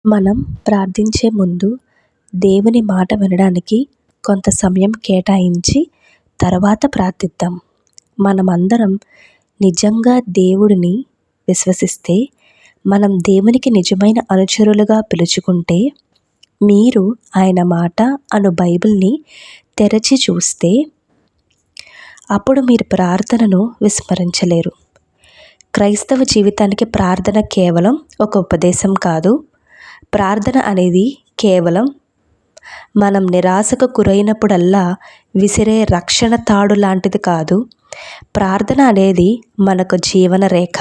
మనం ప్రార్థించే ముందు దేవుని మాట వినడానికి కొంత సమయం కేటాయించి తర్వాత ప్రార్థిద్దాం. మనమందరం నిజంగా దేవుడిని విశ్వసిస్తే, మనం దేవునికి నిజమైన అనుచరులుగా పిలుచుకుంటే, మీరు ఆయన మాట అను బైబిల్ని తెరచి చూస్తే, అప్పుడు మీరు ప్రార్థనను విస్మరించలేరు. క్రైస్తవ జీవితానికి ప్రార్థన కేవలం ఒక ఉపదేశం కాదు. ప్రార్థన అనేది కేవలం మనం నిరాశకు గురైనప్పుడల్లా విసిరే రక్షణ తాడు లాంటిది కాదు. ప్రార్థన అనేది మనకు జీవన రేఖ.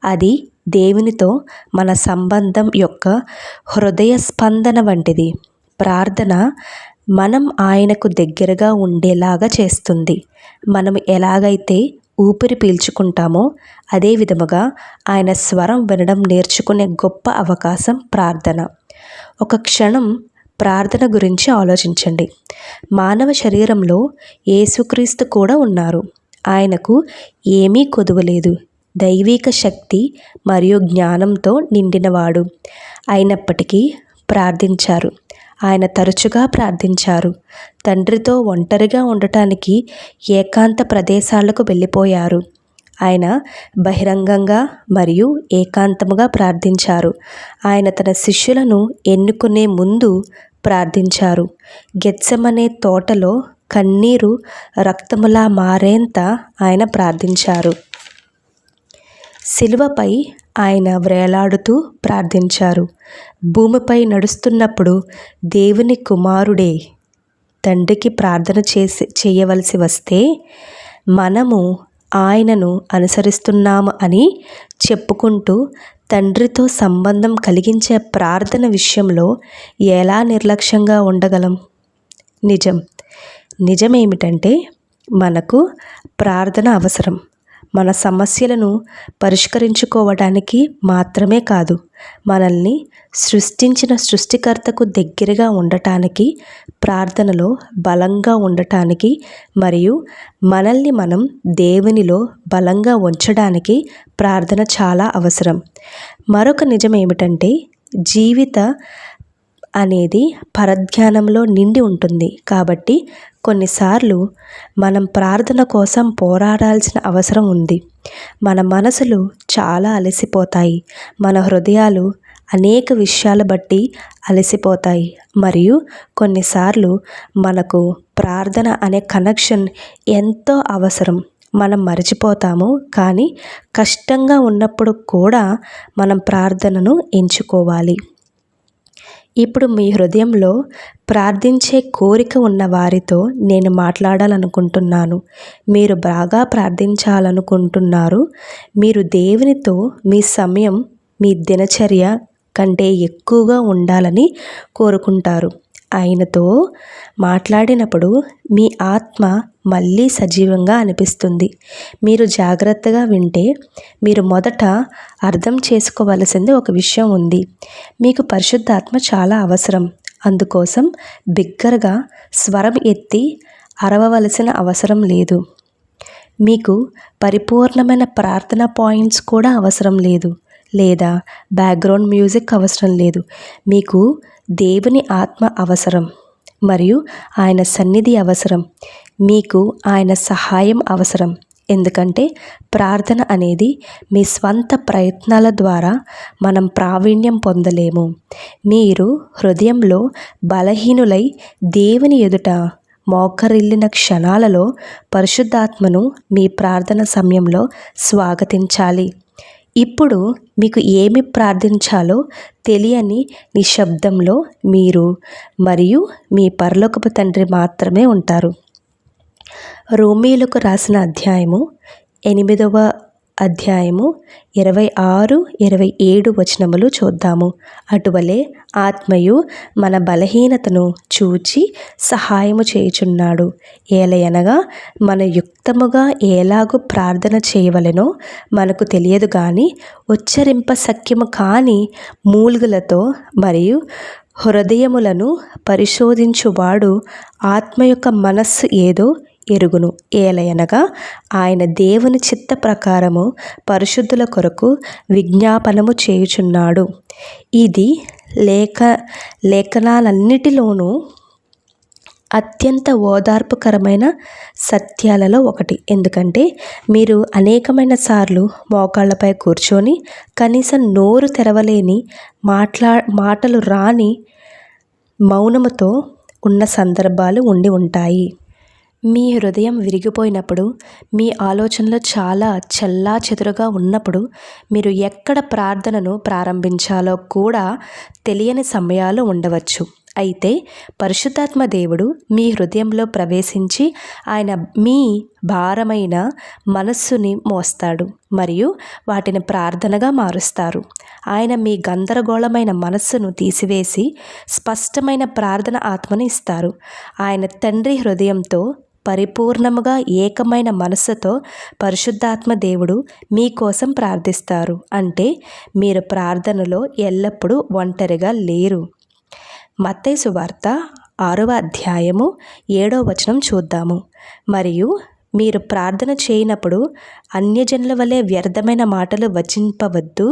అది దేవునితో మన సంబంధం యొక్క హృదయ స్పందన వంటిది. ప్రార్థన మనం ఆయనకు దగ్గరగా ఉండేలాగా చేస్తుంది. మనం ఎలాగైతే ఊపిరి పీల్చుకుంటామో అదే విధముగా ఆయన స్వరం వినడం నేర్చుకునే గొప్ప అవకాశం ప్రార్థన. ఒక క్షణం ప్రార్థన గురించి ఆలోచించండి. మానవ శరీరంలో యేసుక్రీస్తు కూడా ఉన్నారు. ఆయనకు ఏమీ కొదువలేదు. దైవిక శక్తి మరియు జ్ఞానంతో నిండినవాడు. అయినప్పటికీ ప్రార్థించారు. ఆయన తరచుగా ప్రార్థించారు. తండ్రితో ఒంటరిగా ఉండటానికి ఏకాంత ప్రదేశాలకు వెళ్ళిపోయారు. ఆయన బహిరంగంగా మరియు ఏకాంతముగా ప్రార్థించారు. ఆయన తన శిష్యులను ఎన్నుకునే ముందు ప్రార్థించారు. గెత్సెమనే తోటలో కన్నీరు రక్తములా మారేంత ఆయన ప్రార్థించారు. శిలువపై ఆయన వ్రేలాడుతూ ప్రార్థించారు. భూమిపై నడుస్తున్నప్పుడు దేవుని కుమారుడే తండ్రికి ప్రార్థన చేయవలసి వస్తే, మనము ఆయనను అనుసరిస్తున్నాము అని చెప్పుకుంటూ తండ్రితో సంబంధం కలిగించే ప్రార్థన విషయంలో ఎలా నిర్లక్ష్యంగా ఉండగలం? నిజమేమిటంటే, మనకు ప్రార్థన అవసరం. మన సమస్యలను పరిష్కరించుకోవడానికి మాత్రమే కాదు, మనల్ని సృష్టించిన సృష్టికర్తకు దగ్గరగా ఉండటానికి, ప్రార్థనలో బలంగా ఉండటానికి మరియు మనల్ని మనం దేవునిలో బలంగా ఉంచడానికి ప్రార్థన చాలా అవసరం. మరొక నిజం ఏమిటంటే, జీవిత అనేది పరధ్యానంలో నిండి ఉంటుంది. కాబట్టి కొన్నిసార్లు మనం ప్రార్థన కోసం పోరాడాల్సిన అవసరం ఉంది. మన మనసులు చాలా అలసిపోతాయి. మన హృదయాలు అనేక విషయాల బట్టి అలసిపోతాయి. మరియు కొన్నిసార్లు మనకు ప్రార్థన అనే కనెక్షన్ ఎంతో అవసరం. మనం మర్చిపోతాము. కానీ కష్టంగా ఉన్నప్పుడు కూడా మనం ప్రార్థనను ఎంచుకోవాలి. ఇప్పుడు మీ హృదయంలో ప్రార్థించే కోరిక ఉన్న వారితో నేను మాట్లాడాలనుకుంటున్నాను. మీరు బాగా ప్రార్థించాలనుకుంటున్నారు. మీరు దేవునితో మీ సమయం మీ దినచర్య కంటే ఎక్కువగా ఉండాలని కోరుకుంటారు. ఆయనతో మాట్లాడినప్పుడు మీ ఆత్మ మళ్ళీ సజీవంగా అనిపిస్తుంది. మీరు జాగ్రత్తగా వింటే, మీరు మొదట అర్థం చేసుకోవలసింది ఒక విషయం ఉంది. మీకు పరిశుద్ధాత్మ చాలా అవసరం. అందుకోసం బిగ్గరగా స్వరం ఎత్తి అరవవలసిన అవసరం లేదు. మీకు పరిపూర్ణమైన ప్రార్థన పాయింట్స్ కూడా అవసరం లేదు, లేదా బ్యాక్గ్రౌండ్ మ్యూజిక్ అవసరం లేదు. మీకు దేవుని ఆత్మ అవసరం మరియు ఆయన సన్నిధి అవసరం. మీకు ఆయన సహాయం అవసరం. ఎందుకంటే ప్రార్థన అనేది మీ స్వంత ప్రయత్నాల ద్వారా మనం ప్రావీణ్యం పొందలేము. మీరు హృదయంలో బలహీనులై దేవుని ఎదుట మోకరిల్లిన క్షణాలలో పరిశుద్ధాత్మను మీ ప్రార్థన సమయంలో స్వాగతించాలి. ఇప్పుడు మీకు ఏమి ప్రార్థించాలో తెలియని నిశ్శబ్దంలో మీరు మరియు మీ పరలోకపు తండ్రి మాత్రమే ఉంటారు. రోమీయులకు రాసిన అధ్యాయము 8వ అధ్యాయము 26-27 వచనములు చూద్దాము. అటువలే ఆత్మయు మన బలహీనతను చూచి సహాయము చేయుచున్నాడు. ఏలయనగా మన యుక్తముగా ఎలాగూ ప్రార్థన చేయవలెనో మనకు తెలియదు గాని, ఉచ్చరింప సఖ్యము కాని మూల్గులతో మరియు హృదయములను పరిశోధించువాడు ఆత్మ యొక్క మనస్సు ఏదో ఎరుగును. ఏలయనగా ఆయన దేవుని చిత్త ప్రకారము పరిశుద్ధుల కొరకు విజ్ఞాపనము చేయుచున్నాడు. ఇది లేఖనాలన్నిటిలోనూ అత్యంత ఓదార్పుకరమైన సత్యాలలో ఒకటి. ఎందుకంటే మీరు అనేకమైన సార్లు మోకాళ్ళపై కూర్చొని కనీసం నోరు తెరవలేని మాటలు రాని మౌనముతో ఉన్న సందర్భాలు ఉండి ఉంటాయి. మీ హృదయం విరిగిపోయినప్పుడు, మీ ఆలోచనలు చాలా చెల్లాచెదురుగా ఉన్నప్పుడు, మీరు ఎక్కడ ప్రార్థనను ప్రారంభించాలో కూడా తెలియని సమయాలు ఉండవచ్చు. అయితే పరిశుద్ధాత్మ దేవుడు మీ హృదయంలో ప్రవేశించి ఆయన మీ భారమైన మనస్సుని మోస్తాడు మరియు వాటిని ప్రార్థనగా మారుస్తారు. ఆయన మీ గందరగోళమైన మనస్సును తీసివేసి స్పష్టమైన ప్రార్థన ఆత్మను ఇస్తారు. ఆయన తండ్రి హృదయంతో పరిపూర్ణముగా ఏకమైన మనస్సుతో పరిశుద్ధాత్మ దేవుడు మీకోసం ప్రార్థిస్తారు. అంటే మీరు ప్రార్థనలో ఎల్లప్పుడూ ఒంటరిగా లేరు. మత్తయి సువార్త 6వ అధ్యాయము 7వ వచనం చూద్దాము. మరియు మీరు ప్రార్థన చేయనప్పుడు అన్యజనుల వలె వ్యర్థమైన మాటలు వచింపవద్దు,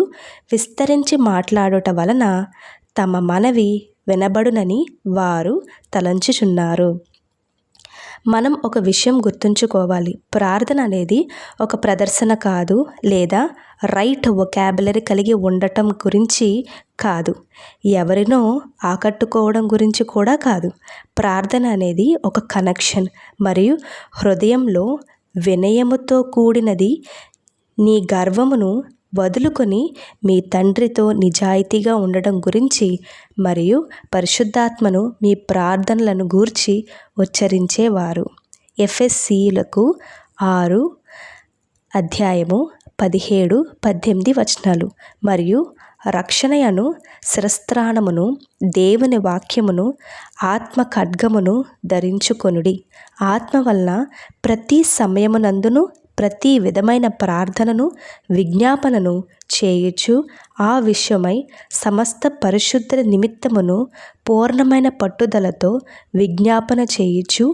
విస్తరించి మాట్లాడుట వలన తమ మనవి వినబడునని వారు తలంచుచున్నారు. మనం ఒక విషయం గుర్తుంచుకోవాలి. ప్రార్థన అనేది ఒక ప్రదర్శన కాదు, లేదా రైట్ వొకాబులరీ కలిగి ఉండటం గురించి కాదు, ఎవరినో ఆకట్టుకోవడం గురించి కూడా కాదు. ప్రార్థన అనేది ఒక కనెక్షన్ మరియు హృదయంలో వినయముతో కూడినది. నీ గర్వమును వదులుకొని మీ తండ్రితో నిజాయితీగా ఉండడం గురించి మరియు పరిశుద్ధాత్మను మీ ప్రార్థనలను గూర్చి ఉచ్చరించేవారు. ఎఫెసీయులకు 6 అధ్యాయము 17-18 వచనాలు. మరియు రక్షణయను శిరస్త్రాణమును దేవుని వాక్యమును ఆత్మ ఖడ్గమును ధరించుకొనుడి. ఆత్మ వలన ప్రతి సమయమునందును ప్రతి విధమైన ప్రార్థనను విజ్ఞాపనను చేయుచు ఆ విషయమై సమస్త పరిశుద్ధ నిమిత్తమును పూర్ణమైన పట్టుదలతో విజ్ఞాపన చేయుచు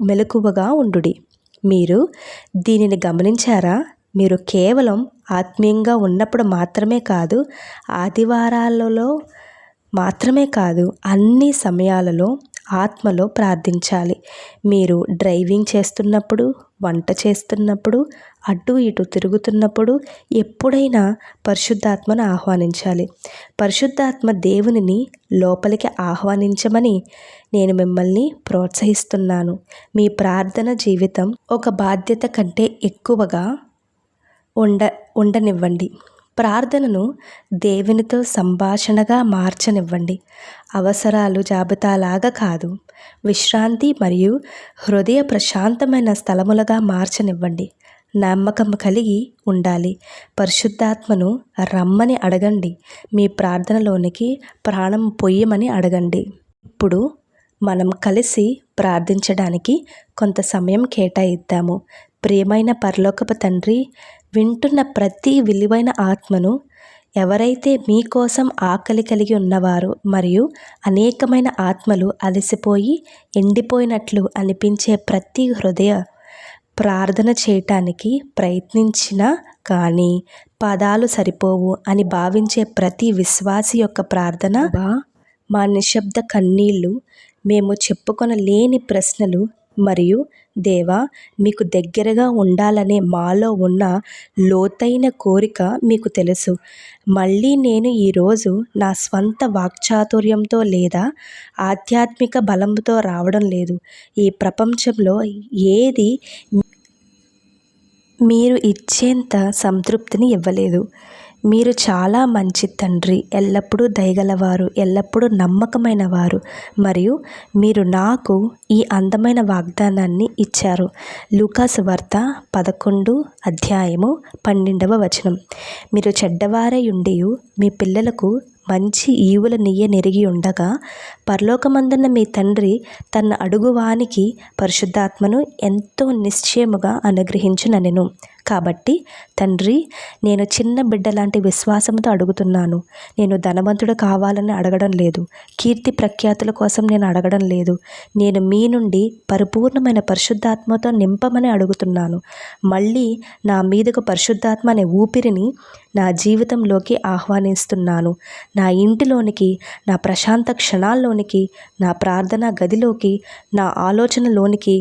మెలకువగా ఉండుడి. మీరు దీనిని గమనించారా? మీరు కేవలం ఆత్మీయంగా ఉన్నప్పుడు మాత్రమే కాదు, ఆదివారాలలో మాత్రమే కాదు, అన్ని సమయాలలో ఆత్మలో ప్రార్థించాలి. మీరు డ్రైవింగ్ చేస్తున్నప్పుడు, వంట చేస్తున్నప్పుడు, అటు ఇటు తిరుగుతున్నప్పుడు ఎప్పుడైనా పరిశుద్ధాత్మను ఆహ్వానించాలి. పరిశుద్ధాత్మ దేవునిని లోపలికి ఆహ్వానించమని నేను మిమ్మల్ని ప్రోత్సహిస్తున్నాను. మీ ప్రార్థన జీవితం ఒక బాధ్యత కంటే ఎక్కువగా ఉండనివ్వండి. ప్రార్థనను దేవునితో సంభాషణగా మార్చనివ్వండి. అవసరాలు జాబితాలాగా కాదు, విశ్రాంతి మరియు హృదయ ప్రశాంతమైన స్థలములుగా మార్చనివ్వండి. నమ్మకం కలిగి ఉండాలి. పరిశుద్ధాత్మను రమ్మని అడగండి. మీ ప్రార్థనలోనికి ప్రాణం పొయ్యమని అడగండి. ఇప్పుడు మనం కలిసి ప్రార్థించడానికి కొంత సమయం కేటాయిద్దాము. ప్రియమైన పరలోకపు తండ్రి, వింటున్న ప్రతి విలువైన ఆత్మను, ఎవరైతే మీకోసం ఆకలి కలిగి ఉన్నవారు మరియు అనేకమైన ఆత్మలు అలసిపోయి ఎండిపోయినట్లు అనిపించే ప్రతి హృదయ ప్రార్థన చేయటానికి ప్రయత్నించినా కానీ పదాలు సరిపోవు అని భావించే ప్రతి విశ్వాసి యొక్క ప్రార్థన, మా నిశ్శబ్ద కన్నీళ్ళు, మేము చెప్పుకొనలేని ప్రశ్నలు మరియు దేవా మీకు దగ్గరగా ఉండాలనే మాలో ఉన్న లోతైన కోరిక మీకు తెలుసు. మళ్ళీ నేను ఈరోజు నా స్వంత వాక్చాతుర్యంతో లేదా ఆధ్యాత్మిక బలంతో రావడం లేదు. ఈ ప్రపంచంలో ఏది మీరు ఇచ్చేంత సంతృప్తిని ఇవ్వలేదు. మీరు చాలా మంచి తండ్రి, ఎల్లప్పుడూ దయగలవారు, ఎల్లప్పుడూ నమ్మకమైన వారు మరియు మీరు నాకు ఈ అందమైన వాగ్దానాన్ని ఇచ్చారు. లూకా సువార్త 11 అధ్యాయము 12వ వచనం. మీరు చెడ్డవారై ఉండి మీ పిల్లలకు మంచి ఈవులనియ్య నెరిగి ఉండగా పరలోకమందున్న మీ తండ్రి తన అడుగువానికి పరిశుద్ధాత్మను ఎంతో నిశ్చయముగా అనుగ్రహించుననెను. కాబట్టి తండ్రి, నేను చిన్న బిడ్డ లాంటి విశ్వాసంతో అడుగుతున్నాను. నేను ధనవంతుడు కావాలని అడగడం లేదు. కీర్తి ప్రఖ్యాతుల కోసం నేను అడగడం లేదు. నేను మీ నుండి పరిపూర్ణమైన పరిశుద్ధాత్మతో నింపమని అడుగుతున్నాను. మళ్ళీ నా మీదకు పరిశుద్ధాత్మ అనే ఊపిరిని నా జీవితంలోకి ఆహ్వానిస్తున్నాను. నా ఇంటిలోనికి, నా ప్రశాంత క్షణాల్లోనికి, నా ప్రార్థనా గదిలోకి, నా ఆలోచనలోనికి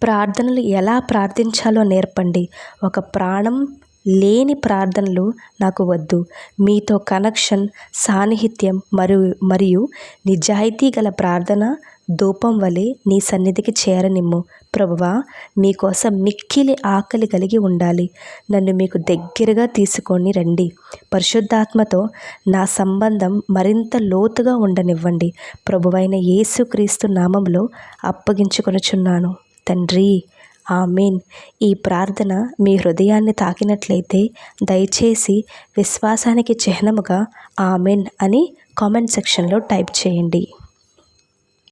ప్రార్థనలు ఎలా ప్రార్థించాలో నేర్పండి. ఒక ప్రాణం లేని ప్రార్థనలు నాకు వద్దు. మీతో కనెక్షన్, సాన్నిహిత్యం మరియు నిజాయితీ గల ప్రార్థన ధూపం వలె నీ సన్నిధికి చేరనిమ్ము. ప్రభువా, మీకోసం మిక్కిలి ఆకలి కలిగి ఉండాలి. నన్ను మీకు దగ్గరగా తీసుకొని రండి. పరిశుద్ధాత్మతో నా సంబంధం మరింత లోతుగా ఉండనివ్వండి. ప్రభువైన యేసుక్రీస్తు నామంలో అప్పగించుకొనుచున్నాను తండ్రి. ఆమేన్. ఈ ప్రార్థన మీ హృదయాన్ని తాకినట్లయితే దయచేసి విశ్వాసానికి చిహ్నముగా ఆమేన్ అని కామెంట్ సెక్షన్లో టైప్ చేయండి.